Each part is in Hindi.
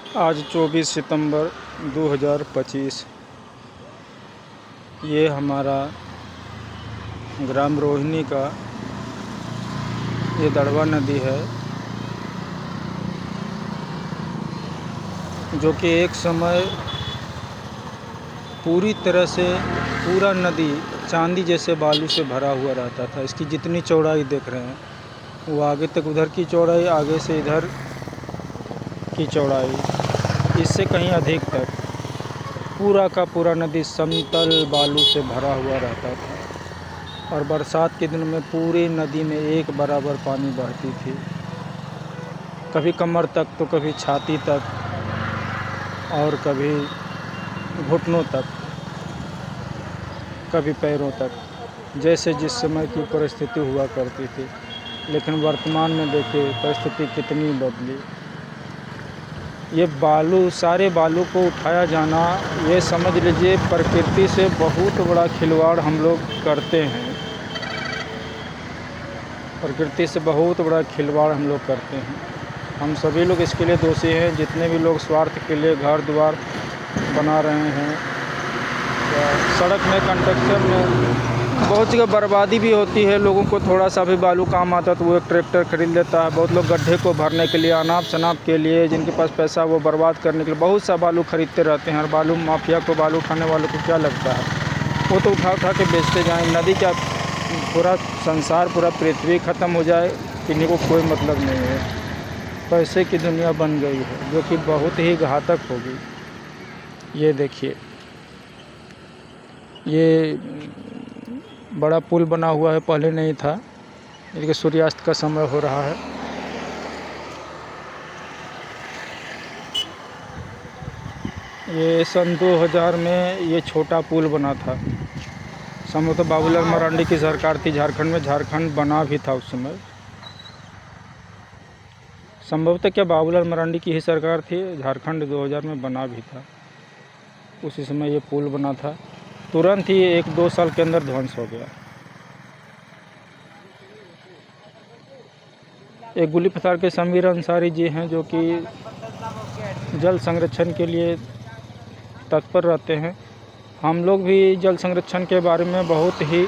आज 24 सितंबर 2025। ये हमारा ग्राम रोहिणी का ये दड़वा नदी है, जो कि एक समय पूरी तरह से पूरा नदी चांदी जैसे बालू से भरा हुआ रहता था। इसकी जितनी चौड़ाई देख रहे हैं वो आगे तक उधर की चौड़ाई, आगे से इधर की चौड़ाई, इससे कहीं अधिक तक पूरा का पूरा नदी समतल बालू से भरा हुआ रहता था। और बरसात के दिन में पूरी नदी में एक बराबर पानी बहती थी, कभी कमर तक तो कभी छाती तक और कभी घुटनों तक, कभी पैरों तक, जैसे जिस समय की परिस्थिति हुआ करती थी। लेकिन वर्तमान में देखिए परिस्थिति कितनी बदली। ये बालू, सारे बालू को उठाया जाना, ये समझ लीजिए प्रकृति से बहुत बड़ा खिलवाड़ हम लोग करते हैं। प्रकृति से बहुत बड़ा खिलवाड़ हम लोग करते हैं। हम सभी लोग इसके लिए दोषी हैं। जितने भी लोग स्वार्थ के लिए घर द्वार बना रहे हैं, सड़क में, कंस्ट्रक्शन में बहुत जगह बर्बादी भी होती है। लोगों को थोड़ा सा भी बालू काम आता तो वो एक ट्रैक्टर खरीद लेता है। बहुत लोग गड्ढे को भरने के लिए, अनाप शनाप के लिए, जिनके पास पैसा वो बर्बाद करने के लिए बहुत सा बालू खरीदते रहते हैं। और बालू माफिया को, बालू उठाने वालों को क्या लगता है, वो तो उठा उठा के बेचते जाएँ। नदी क्या, पूरा संसार, पूरा पृथ्वी ख़त्म हो जाए, किन्हीं को कोई मतलब नहीं है। पैसे की दुनिया बन गई है, जो कि बहुत ही घातक होगी। ये देखिए, ये बड़ा पुल बना हुआ है, पहले नहीं था। देखिए सूर्यास्त का समय हो रहा है। ये सन 2000 में ये छोटा पुल बना था। संभवतः बाबूलाल मरांडी की सरकार थी झारखंड में, झारखंड बना भी था उस समय। संभवतः क्या बाबूलाल मरांडी की ही सरकार थी, झारखंड 2000 में बना भी था। उसी समय ये पुल बना था। तुरंत ही 1-2 साल के अंदर ध्वंस हो गया। एक गुली पथार के समीर अंसारी जी हैं, जो कि जल संरक्षण के लिए तत्पर रहते हैं। हम लोग भी जल संरक्षण के बारे में बहुत ही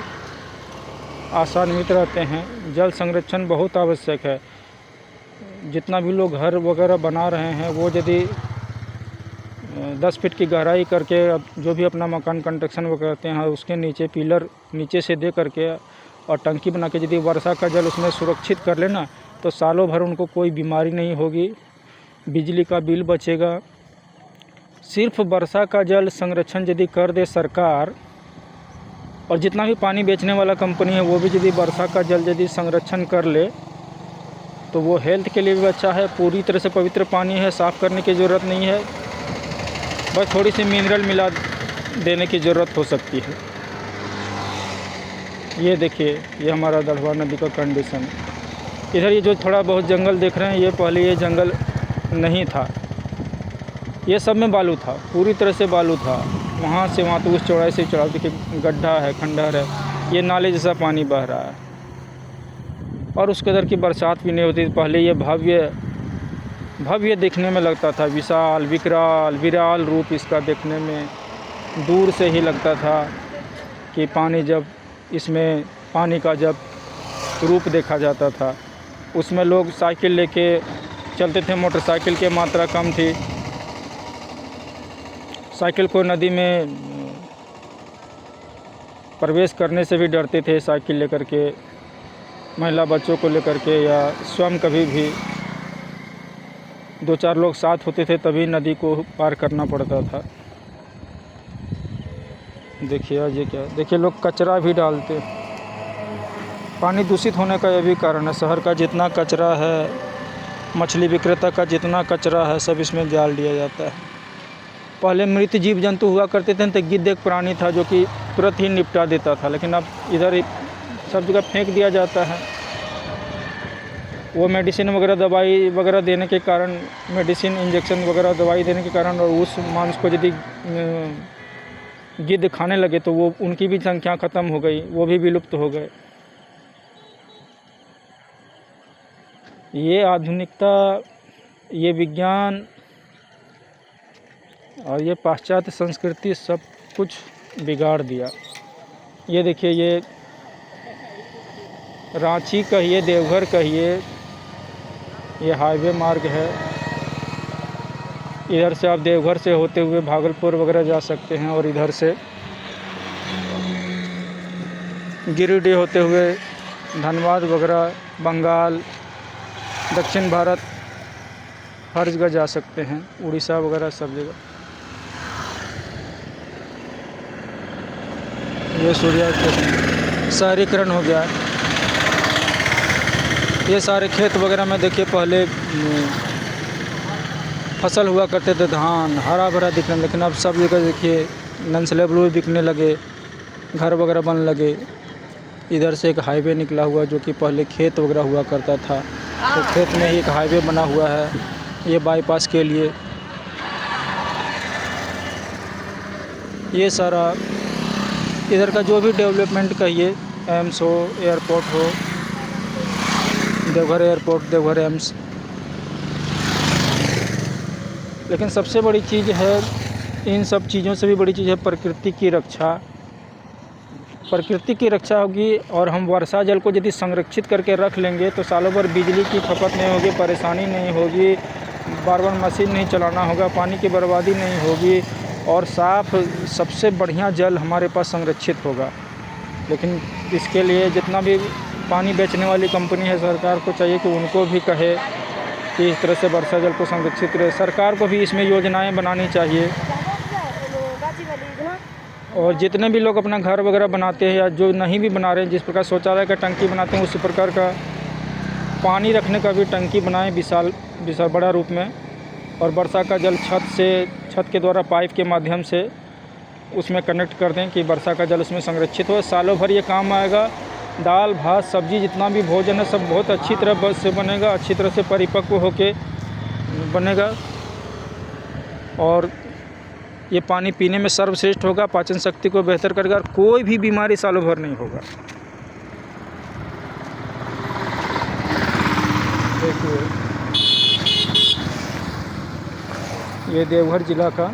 आशान्वित रहते हैं। जल संरक्षण बहुत आवश्यक है। जितना भी लोग घर वगैरह बना रहे हैं, वो यदि 10 फीट की गहराई करके जो भी अपना मकान कंस्ट्रक्शन वो करते हैं, उसके नीचे पिलर नीचे से दे करके और टंकी बना के यदि वर्षा का जल उसमें सुरक्षित कर लेना, तो सालों भर उनको कोई बीमारी नहीं होगी, बिजली का बिल बचेगा। सिर्फ वर्षा का जल संरक्षण यदि कर दे सरकार, और जितना भी पानी बेचने वाला कंपनी है वो भी यदि वर्षा का जल यदि संरक्षण कर ले, तो वो हेल्थ के लिए भी अच्छा है। पूरी तरह से पवित्र पानी है, साफ़ करने की ज़रूरत नहीं है, बस थोड़ी सी मिनरल मिला देने की ज़रूरत हो सकती है। ये देखिए, ये हमारा दड़वा नदी का कंडीशन। इधर ये जो थोड़ा बहुत जंगल देख रहे हैं, ये पहले ये जंगल नहीं था। ये सब में बालू था, पूरी तरह से बालू था। वहाँ से वहाँ तो उस चौड़ाई से चौड़ाई, देखिए गड्ढा है, खंडहर है, ये नाले जैसा पानी बह रहा है। और उस कदर की बरसात भी नहीं होती। पहले ये भव्य देखने में लगता था, विशाल, विराल रूप इसका देखने में दूर से ही लगता था कि पानी, जब इसमें पानी का जब रूप देखा जाता था, उसमें लोग साइकिल लेके चलते थे। मोटरसाइकिल की मात्रा कम थी। साइकिल को नदी में प्रवेश करने से भी डरते थे, साइकिल लेकर के, महिला बच्चों को लेकर के, या स्वयं कभी भी 2-4 लोग साथ होते थे तभी नदी को पार करना पड़ता था। देखिए आज ये क्या, देखिए लोग कचरा भी डालते। पानी दूषित होने का यह भी कारण है। शहर का जितना कचरा है, मछली विक्रेता का जितना कचरा है, सब इसमें डाल दिया जाता है। पहले मृत जीव जंतु हुआ करते थे, तो गिद्ध एक प्राणी था जो कि तुरंत ही निपटा देता था। लेकिन अब इधर सब जगह फेंक दिया जाता है। वो मेडिसिन वगैरह, दवाई वगैरह देने के कारण, मेडिसिन, इंजेक्शन वगैरह दवाई देने के कारण, और उस मांस को यदि गिद्ध खाने लगे तो वो, उनकी भी संख्या ख़त्म हो गई, वो भी विलुप्त हो गए। ये आधुनिकता, ये विज्ञान और ये पाश्चात्य संस्कृति सब कुछ बिगाड़ दिया। ये देखिए, ये रांची कहिए, देवघर कहिए, ये हाईवे मार्ग है। इधर से आप देवघर से होते हुए भागलपुर वगैरह जा सकते हैं, और इधर से गिरिडीह होते हुए धनबाद वगैरह, बंगाल, दक्षिण भारत हर जगह जा सकते हैं, उड़ीसा वगैरह सब जगह। ये सूर्यास्त शहरीकरण हो गया है। ये सारे खेत वगैरह में देखिए, पहले फसल हुआ करते थे, धान हरा भरा दिखने, लेकिन अब सब जगह देखिए नन्सले ब्लू बिकने लगे, घर वगैरह बनने लगे। इधर से एक हाईवे निकला हुआ जो कि पहले खेत वगैरह हुआ करता था, तो खेत में ही एक हाईवे बना हुआ है ये बाईपास के लिए। ये सारा इधर का जो भी डेवलपमेंट कहिए, एम्स हो, एयरपोर्ट हो, देवघर एयरपोर्ट, देवघर एम्स। लेकिन सबसे बड़ी चीज़ है, इन सब चीज़ों से भी बड़ी चीज़ है प्रकृति की रक्षा। प्रकृति की रक्षा होगी, और हम वर्षा जल को यदि संरक्षित करके रख लेंगे तो सालों भर बिजली की खपत नहीं होगी, परेशानी नहीं होगी, बार बार मशीन नहीं चलाना होगा, पानी की बर्बादी नहीं होगी, और साफ़ सबसे बढ़िया जल हमारे पास संरक्षित होगा। लेकिन इसके लिए जितना भी पानी बेचने वाली कंपनी है, सरकार को चाहिए कि उनको भी कहे कि इस तरह से वर्षा जल को संरक्षित करें। सरकार को भी इसमें योजनाएं बनानी चाहिए। और जितने भी लोग अपना घर वगैरह बनाते हैं, या जो नहीं भी बना रहे हैं, जिस प्रकार शौचालय का टंकी बनाते हैं, उसी प्रकार का पानी रखने का भी टंकी बनाएं विशाल बड़ा रूप में, और वर्षा का जल छत के द्वारा पाइप के माध्यम से उसमें कनेक्ट कर दें कि वर्षा का जल उसमें संरक्षित हो। सालों भर ये काम आएगा। दाल भात सब्जी जितना भी भोजन है सब बहुत अच्छी तरह से बनेगा, अच्छी तरह से परिपक्व होके बनेगा, और ये पानी पीने में सर्वश्रेष्ठ होगा, पाचन शक्ति को बेहतर करेगा, और कोई भी बीमारी सालों भर नहीं होगा। देखिए, ये देवघर जिला का,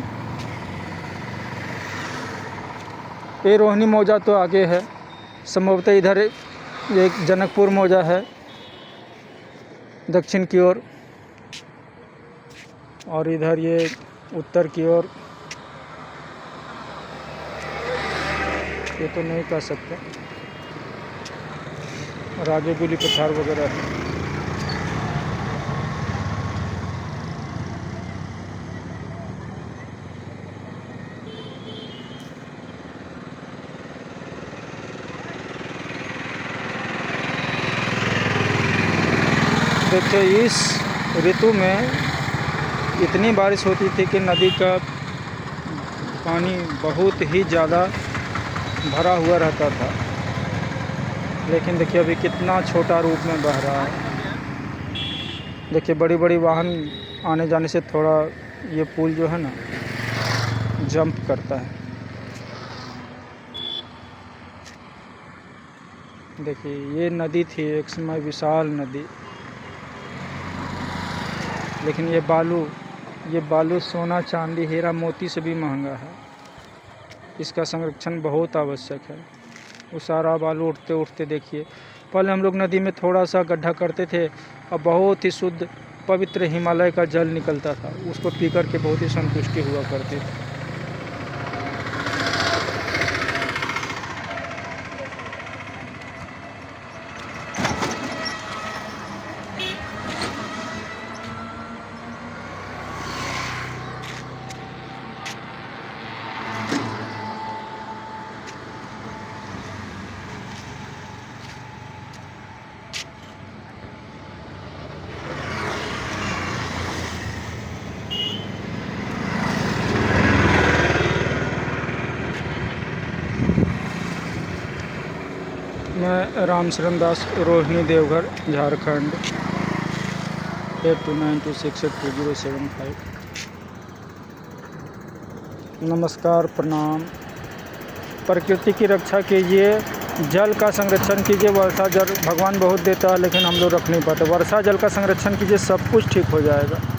ये रोहिणी मौजा तो आगे है, संभवतः इधर एक जनकपुर मौजा है दक्षिण की ओर, और इधर ये उत्तर की ओर। ये तो नहीं कह सकते, और आगे गुली पठार वगैरह है। देखिए, इस ऋतु में इतनी बारिश होती थी कि नदी का पानी बहुत ही ज़्यादा भरा हुआ रहता था, लेकिन देखिए अभी कितना छोटा रूप में बह रहा है। देखिए, बड़ी बड़ी वाहन आने जाने से थोड़ा ये पुल जो है ना जंप करता है। देखिए, ये नदी थी एक समय विशाल नदी, लेकिन ये बालू सोना चांदी हीरा मोती से भी महंगा है। इसका संरक्षण बहुत आवश्यक है। वो सारा बालू उठते उठते देखिए, पहले हम लोग नदी में थोड़ा सा गड्ढा करते थे, अब बहुत ही शुद्ध पवित्र हिमालय का जल निकलता था, उसको पी कर के बहुत ही संतुष्टि हुआ करती थी। मैं राम शरण दास, रोहिणी, देवघर, झारखंड 8292682075। नमस्कार, प्रणाम। प्रकृति की रक्षा कीजिए, जल का संरक्षण कीजिए। वर्षा जल भगवान बहुत देता है, लेकिन हम लोग रख नहीं पाते। वर्षा जल का संरक्षण कीजिए, सब कुछ ठीक हो जाएगा।